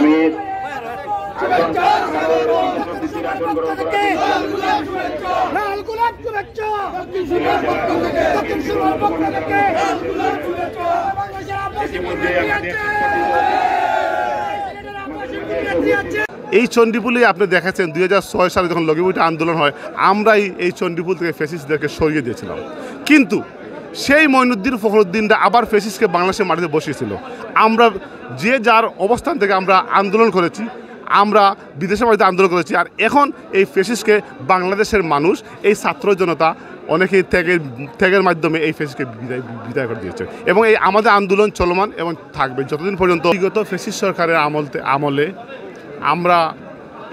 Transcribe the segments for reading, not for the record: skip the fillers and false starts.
শহীদ এই চণ্ডীপুলে আপনি দেখেছেন 2006 সালে যখন লগিবইটা আন্দোলন হয় আমরাই এই চণ্ডীপুল থেকে ফ্যাসিস্টদেরকে সরিয়ে দিয়েছিলাম। কিন্তু সেই মঈনুদ্দিন ফখরুদ্দিনরা আবার ফ্যাসিস্টকে বাংলাদেশের মাটিতে বসিয়েছিল। আমরা যে যার অবস্থান থেকে আমরা আন্দোলন করেছি, আমরা বিদেশের মাটিতে আন্দোলন করেছি, আর এখন এই ফ্যাসিস্টকে বাংলাদেশের মানুষ, এই ছাত্র জনতা অনেকেই ত্যাগের মাধ্যমে এই ফ্যাসিস্টকে বিদায় করে দিয়েছে এবং এই আমাদের আন্দোলন চলমান এবং থাকবে যতদিন পর্যন্ত বিগত ফ্যাসিস্ট সরকারের আমলে আমরা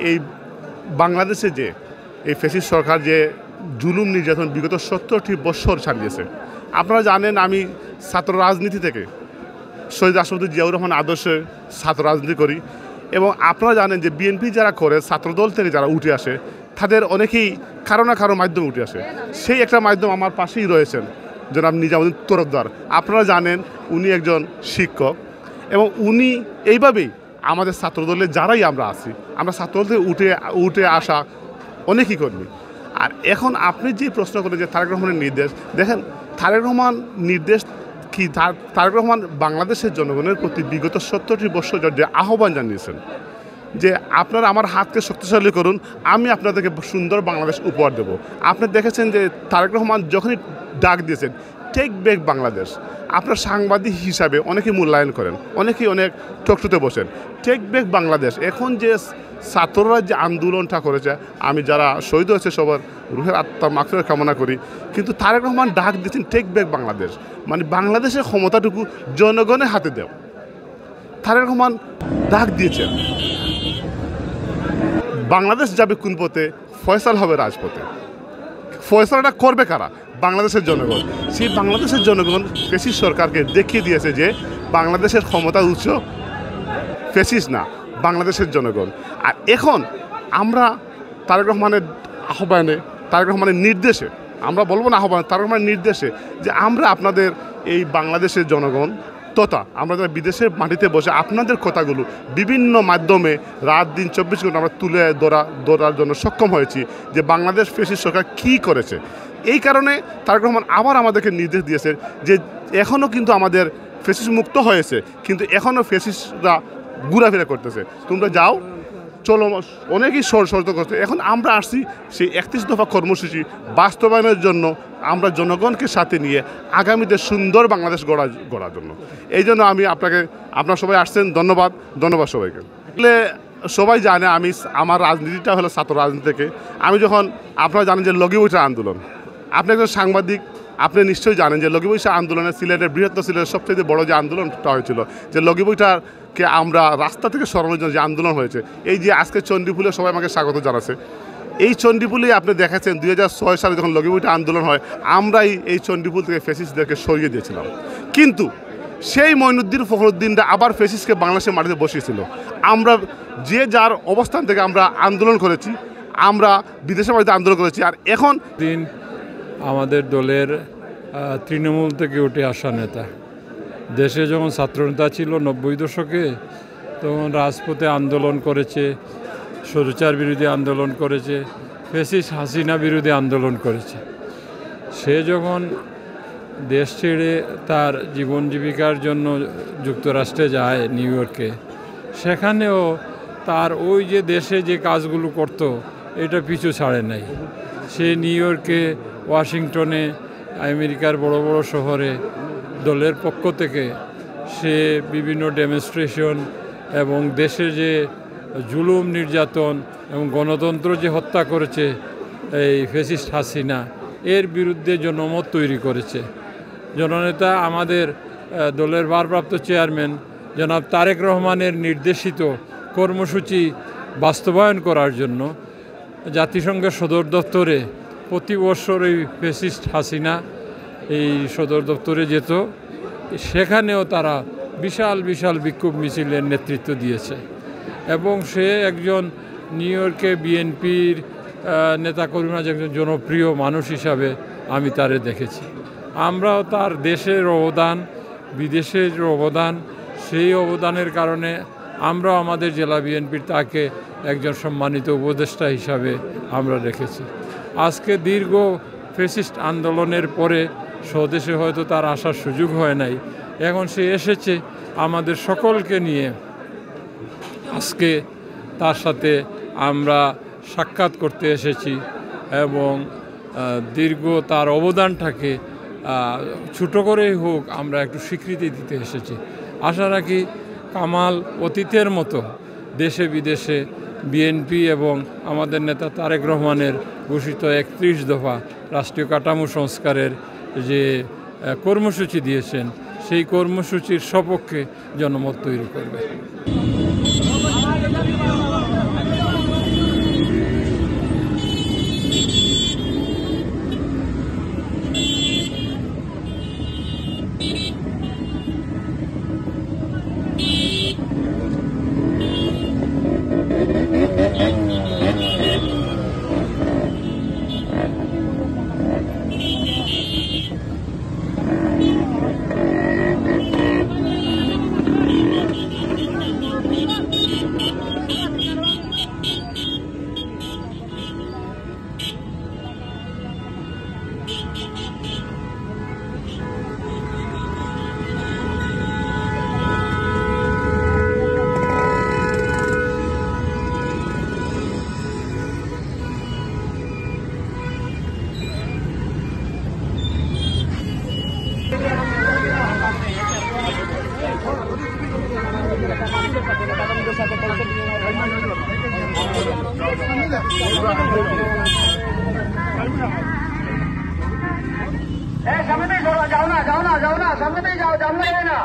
এই বাংলাদেশে যে এই ফ্যাসিস্ট সরকার যে জুলুম নির্যাতন বিগত 70টি বছর চালিয়েছে। আপনারা জানেন আমি ছাত্র রাজনীতি থেকে শহীদ রাষ্ট্রপতি জিয়াউর রহমান আদর্শে ছাত্র রাজনীতি করি এবং আপনারা জানেন যে বিএনপি যারা করে ছাত্রদল থেকে যারা উঠে আসে তাদের অনেকেই কারো না কারো মাধ্যমে উঠে আসে। সেই একটা মাধ্যম আমার পাশেই রয়েছেন জনাব নিজামুদ্দিন তরফদার। আপনারা জানেন উনি একজন শিক্ষক এবং উনি এইভাবেই আমাদের ছাত্রদলের যারাই আমরা আছি আমরা ছাত্রদল থেকে উঠে আসা অনেকই কর্মী। আর এখন আপনি যে প্রশ্ন করেন যে তারেক রহমানের নির্দেশ, দেখেন তারেক রহমান নির্দেশ কি, তারেক রহমান বাংলাদেশের জনগণের প্রতি বিগত 70টি বছর যে আহ্বান জানিয়েছেন যে আপনারা আমার হাতকে শক্তিশালী করুন, আমি আপনাদেরকে সুন্দর বাংলাদেশ উপহার দেব। আপনি দেখেছেন যে তারেক রহমান যখনই ডাক দিয়েছেন টেক ব্যাক বাংলাদেশ, আপনার সাংবাদিক হিসাবে অনেকেই মূল্যায়ন করেন, অনেকেই অনেক টকশোতে বসেন। টেক ব্যাক বাংলাদেশ এখন যে ছাত্ররা যে আন্দোলনটা করেছে, আমি যারা শহীদ হয়েছে সবার রুহের আত্মার মাগফিরাত কামনা করি, কিন্তু তারেক রহমান ডাক দিয়েছেন টেক ব্যাক বাংলাদেশ, মানে বাংলাদেশের ক্ষমতাটুকু জনগণের হাতে দেও। তারেক রহমান ডাক দিয়েছেন বাংলাদেশ যাবে কোন পথে, ফয়সাল হবে রাজপথে। ফয়সালাটা করবে কারা? বাংলাদেশের জনগণ। সেই বাংলাদেশের জনগণ ফ্যাসিস্ট সরকারকে দেখিয়ে দিয়েছে যে বাংলাদেশের ক্ষমতার উৎস ফ্যাসিস্ট না, বাংলাদেশের জনগণ। আর এখন আমরা তারেক রহমানের আহ্বানে, তারেক রহমানের নির্দেশে, আমরা বলবো না আহ্বান, তারেক রহমানের নির্দেশে যে আমরা আপনাদের এই বাংলাদেশের জনগণ তথা আমরা যারা বিদেশের মাটিতে বসে আপনাদের কথাগুলো বিভিন্ন মাধ্যমে রাত দিন 24 ঘন্টা আমরা তুলে ধরার জন্য সক্ষম হয়েছি যে বাংলাদেশ ফ্যাসিস্ট সরকার কী করেছে। এই কারণে তারেক রহমান আবার আমাদেরকে নির্দেশ দিয়েছে যে এখনও কিন্তু আমাদের ফ্যাসিস্ট মুক্ত হয়েছে, কিন্তু এখনও ফ্যাসিস্টরা ঘোরাফেরা করতেছে, তোমরা যাও চলো, অনেকেই শর্ত করছে। এখন আমরা আসছি সেই 31 দফা কর্মসূচি বাস্তবায়নের জন্য, আমরা জনগণকে সাথে নিয়ে আগামীতে সুন্দর বাংলাদেশ গড়ার জন্য। এই জন্য আমি আপনারা সবাই আসছেন, ধন্যবাদ সবাইকে। আসলে সবাই জানে আমি আমার রাজনীতিটা হলো ছাত্র রাজনীতি থেকে। আমি যখন আপনারা জানেন যে লগিবইটা আন্দোলন, আপনি একজন সাংবাদিক, আপনি নিশ্চয়ই জানেন যে লগিবইটা আন্দোলনে সিলেটের বৃহত্তর সিলেটের সবচেয়ে বড় যে আন্দোলনটা হয়েছিল, যে লগিবইটাকে আমরা রাস্তা থেকে সরানোর জন্য যে আন্দোলন হয়েছে, এই যে আজকে চণ্ডীপুলে সবাই আমাকে স্বাগত জানাচ্ছে। এই চণ্ডীপুলেই আপনি দেখেছেন 2006 সালে যখন লগিবইটা আন্দোলন হয় আমরাই এই চণ্ডীপুল থেকে ফ্যাসিস্টদেরকে সরিয়ে দিয়েছিলাম। কিন্তু সেই মঈনুদ্দিন ফখরুদ্দিনরা আবার ফ্যাসিস্টকে বাংলাদেশের মাটিতে বসিয়েছিল। আমরা যে যার অবস্থান থেকে আমরা আন্দোলন করেছি, আমরা বিদেশের মাটিতে আন্দোলন করেছি। আর এখন দিন আমাদের দলের তৃণমূল থেকে উঠে আসা নেতা, দেশে যখন ছাত্রনেতা ছিল 90 দশকে, তখন রাজপথে আন্দোলন করেছে, স্বৈরাচার বিরোধী আন্দোলন করেছে, ফ্যাসিস্ট হাসিনা বিরোধী আন্দোলন করেছে। সে যখন দেশ ছেড়ে তার জীবন জীবিকার জন্য যুক্তরাষ্ট্রে যায় নিউ ইয়র্কে, সেখানেও তার ওই যে দেশে যে কাজগুলো করত এটা পিছু ছাড়ে নাই। সে নিউ ইয়র্কে, ওয়াশিংটনে, আমেরিকার বড় বড় শহরে দলের পক্ষ থেকে সে বিভিন্ন ডেমনস্ট্রেশন এবং দেশে যে জুলুম নির্যাতন এবং গণতন্ত্র যে হত্যা করেছে এই ফ্যাসিস্ট হাসিনা, এর বিরুদ্ধে জনমত তৈরি করেছে। জননেতা আমাদের দলের ভারপ্রাপ্ত চেয়ারম্যান জনাব তারেক রহমানের নির্দেশিত কর্মসূচি বাস্তবায়ন করার জন্য জাতিসংঘের সদর দপ্তরে প্রতি বছর এই ফ্যাসিস্ট হাসিনা এই সদর দপ্তরে যেত, সেখানেও তারা বিশাল বিশাল বিক্ষোভ মিছিলের নেতৃত্ব দিয়েছে। এবং সে একজন নিউ ইয়র্কে বিএনপির নেতাকর্মীরা একজন জনপ্রিয় মানুষ হিসাবে আমি তারে দেখেছি। আমরাও তার দেশের অবদান, বিদেশের অবদান, সেই অবদানের কারণে আমরা আমাদের জেলা বিএনপির তাকে একজন সম্মানিত উপদেষ্টা হিসাবে আমরা রেখেছি। আজকে দীর্ঘ ফ্যাসিস্ট আন্দোলনের পরে স্বদেশে হয়তো তার আসার সুযোগ হয় নাই, এখন সে এসেছে আমাদের সকলকে নিয়ে। আজকে তার সাথে আমরা সাক্ষাৎ করতে এসেছি এবং দীর্ঘ তার অবদানটাকে ছোটো করেই হোক আমরা একটু স্বীকৃতি দিতে এসেছি। আশা রাখি কামাল অতীতের মতো দেশে বিদেশে বিএনপি এবং আমাদের নেতা তারেক রহমানের ঘোষিত 31 দফা রাষ্ট্রীয় কাঠামো সংস্কারের যে কর্মসূচি দিয়েছেন সেই কর্মসূচির সপক্ষে জনমত তৈরি করবে। সামনে যাও না সামনে যাও, সামনে যাও না।